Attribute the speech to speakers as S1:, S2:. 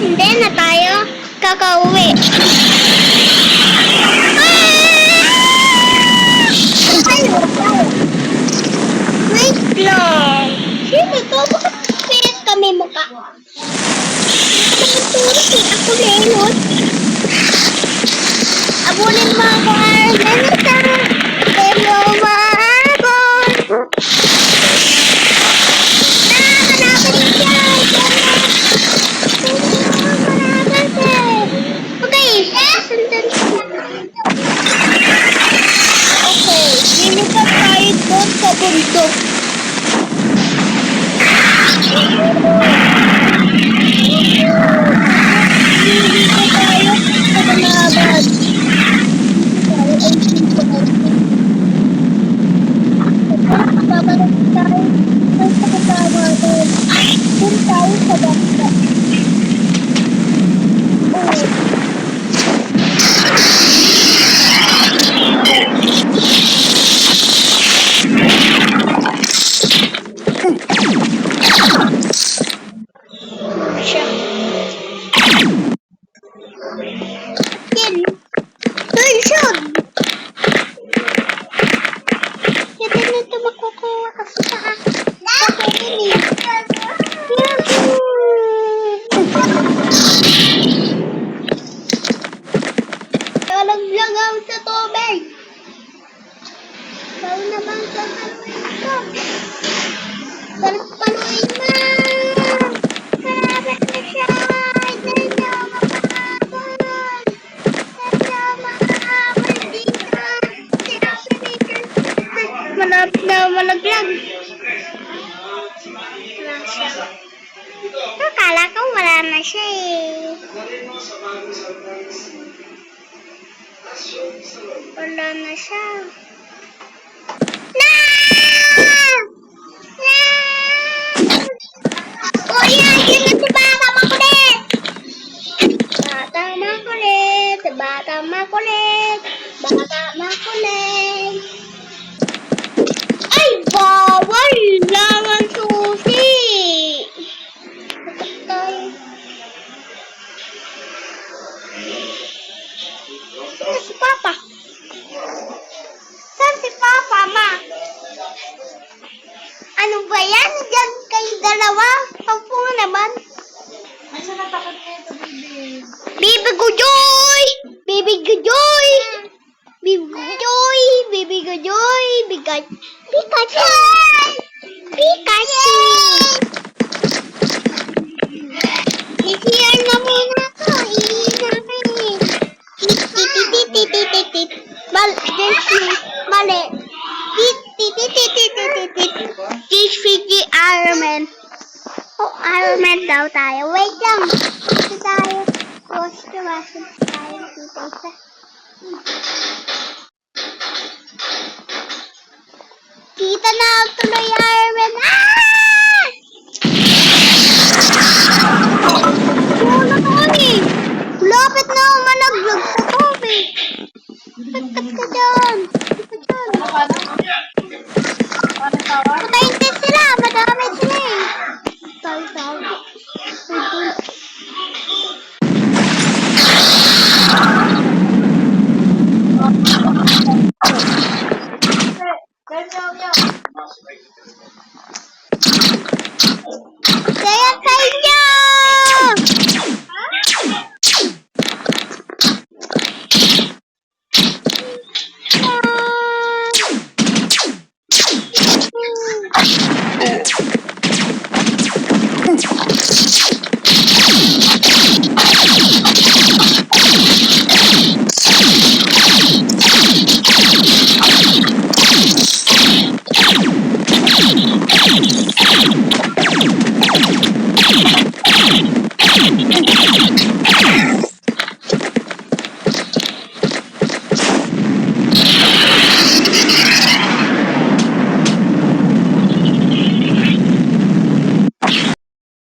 S1: Hindi na tayo kakauwi. Wait lang. Sino to? Bakit pihit kami mukha? Ako Lenot. Abulin mo ako, Arlenita. Hello, maabon. Hanapin siya. Okay. Okay. Lilipat tayo doon sa bundok. Lilipat tayo sa Banaban. Babalik tayo sa kasama doon. Doon tayo sa bangka. Nalaglagaw sa tubig. Bago naman sa tubig. Paluin na. Malapit na siya. Hindi niya mapapagod. Hindi niya mapapagod dito. Malapit na malaglag. Wala siya. Akala ko wala na siya eh. Wala na siya. Na! Na! Kuya, yun na si Bata Makulit! Bata Makulit! Bata Makulit! Bata Makulit! Ay, bawal lang ang susi! Bakit tayo? Saan si Papa? Saan si Papa, Ma? Ano ba yan? Diyan kayo dalawa? Paupo naman.
S2: Ay, saan natakot kayo ito, baby?
S1: Baby ko Joy! Baby ko Joy! Baby ko Joy! Baby ko Joy! Pikachu! Pikachu! I-CR na muna ako. Mali. Teach Fiji Iron Man. Oh, Iron Man daw tayo. Wait lang. Dito tayo. Wash tayo. Dito isa. Kita na tuloy Iron Man. Ah! Wala ka kami. Lapit na ako malaglag sa tubig. Pagkat ka dyan. Mataintis sila. Madami sila eh. Tayo.